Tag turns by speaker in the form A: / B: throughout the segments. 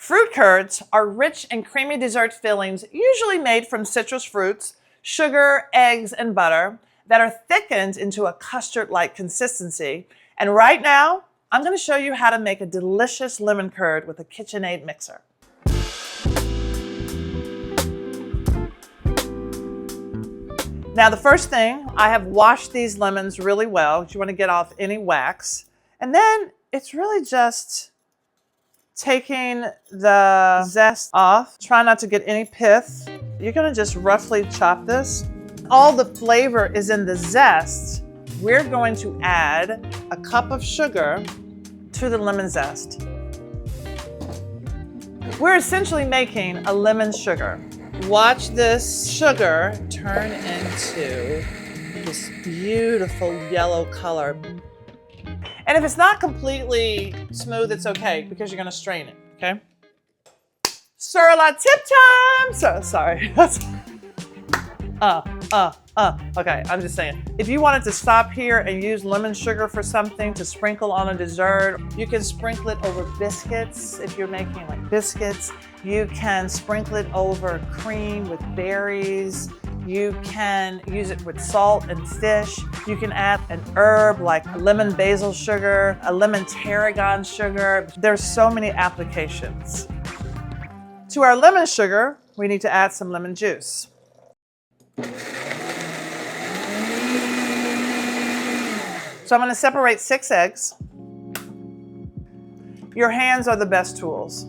A: Fruit curds are rich and creamy dessert fillings usually made from citrus fruits, sugar, eggs, and butter that are thickened into a custard-like consistency. And right now, I'm going to show you how to make a delicious lemon curd with a KitchenAid mixer. Now the first thing, I have washed these lemons really well. You want to get off any wax. And then it's really just taking the zest off. Try not to get any pith. You're going to just roughly chop this. All the flavor is in the zest. We're going to add a cup of sugar to the lemon zest. We're essentially making a lemon sugar. Watch this sugar turn into this beautiful yellow color. And if it's not completely smooth, it's okay because you're gonna strain it, okay? Sur-la tip time! So, sorry. Okay, I'm just saying. If you wanted to stop here and use lemon sugar for something to sprinkle on a dessert, you can sprinkle it over biscuits if you're making like biscuits. You can sprinkle it over cream with berries. You can use it with salt and fish. You can add an herb like lemon basil sugar, a lemon tarragon sugar. There's so many applications. To our lemon sugar, we need to add some lemon juice. So I'm going to separate 6 eggs. Your hands are the best tools.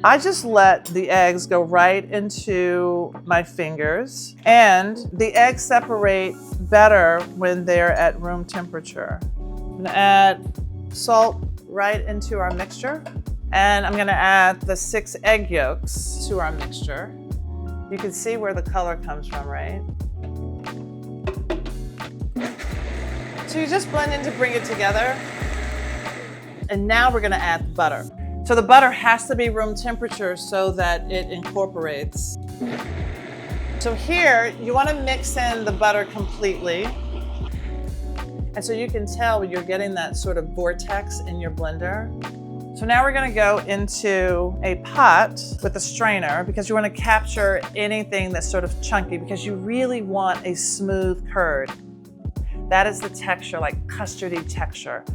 A: I just let the eggs go right into my fingers, and the eggs separate better when they're at room temperature. I'm going to add salt right into our mixture, and I'm going to add the 6 egg yolks to our mixture. You can see where the color comes from, right? So you just blend in to bring it together. And now we're gonna add butter. So the butter has to be room temperature so that it incorporates. So here, you wanna mix in the butter completely. And so you can tell you're getting that sort of vortex in your blender. So now we're gonna go into a pot with a strainer because you wanna capture anything that's sort of chunky because you really want a smooth curd. That is the texture, like custardy texture.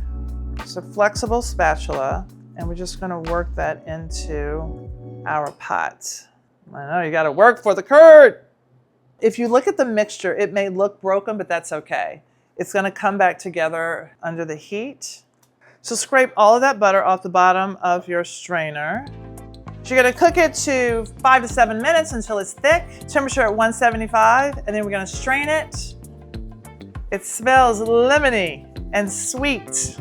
A: So flexible spatula, and we're just gonna work that into our pot. I know you gotta work for the curd. If you look at the mixture, it may look broken, but that's okay. It's gonna come back together under the heat. So scrape all of that butter off the bottom of your strainer. So you're gonna cook it to 5 to 7 minutes until it's thick, temperature at 175, and then we're gonna strain it. It smells lemony and sweet.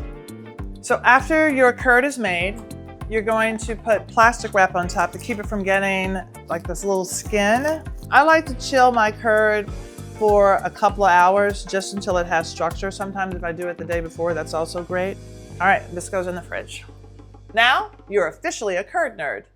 A: So after your curd is made, you're going to put plastic wrap on top to keep it from getting like this little skin. I like to chill my curd for a couple of hours just until it has structure. Sometimes if I do it the day before, that's also great. All right, this goes in the fridge. Now, you're officially a curd nerd.